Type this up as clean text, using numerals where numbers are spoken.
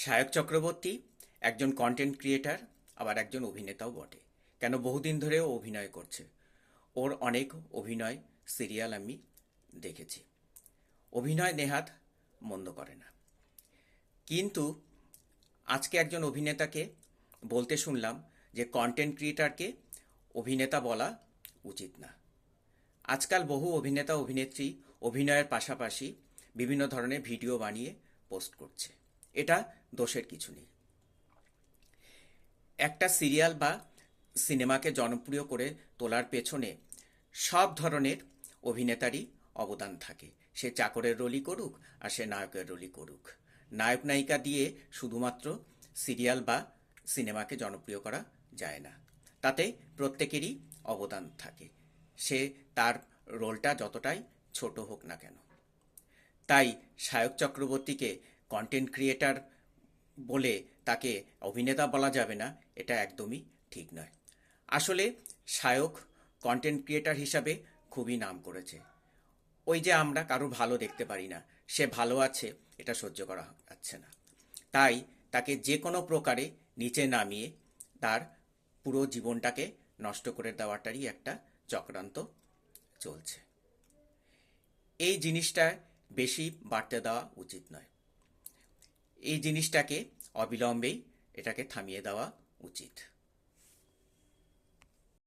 সায়ক চক্রবর্তী একজন content creator, আবার একজন অভিনেতাও বটে। কেন, বহুদিন ধরে ও অভিনয় করছে। ওর অনেক অভিনয় সিরিয়াল আমি দেখেছি। অভিনয় নেহাত মন্দ করে না, কিন্তু আজকে একজন অভিনেতাকে বলতে শুনলাম যে কন্টেন্ট ক্রিয়েটারকে অভিনেতা বলা উচিত না। আজকাল বহু অভিনেতা অভিনেত্রী অভিনয়ের পাশাপাশি বিভিন্ন ধরনের ভিডিও বানিয়ে পোস্ট করছে। এটা দোষের কিছু নেই। একটা সিরিয়াল বা সিনেমাকে জনপ্রিয় করে তোলার পেছনে সব ধরনের অভিনেতারই অবদান থাকে। সে চাকরের রোলই করুক আর সে নায়কের রোলই করুক। নায়ক নায়িকা দিয়ে শুধুমাত্র সিরিয়াল বা সিনেমাকে জনপ্রিয় করা যায় না। তাতে প্রত্যেকেরই অবদান থাকে, সে তার রোলটা যতটাই ছোট হোক না কেন। তাই সায়ক চক্রবর্তীকে কন্টেন্ট ক্রিয়েটার বলে তাকে অভিনেতা বলা যাবে না, এটা একদমই ঠিক নয়। আসলে সায়ক কন্টেন্ট ক্রিয়েটার হিসাবে খুবই নাম করেছে। ওই যে আমরা কারো ভালো দেখতে পারি না, সে ভালো আছে এটা সহ্য করা যাচ্ছে না। তাই তাকে যে কোনো প্রকারে নিচে নামিয়ে তার পুরো জীবনটাকে নষ্ট করে দেওয়াটারই একটা চক্রান্ত চলছে। এই জিনিসটা বেশি বাড়তে দেওয়া উচিত নয়। এই জিনিসটাকে অবিলম্বেই এটাকে থামিয়ে দেওয়া উচিত।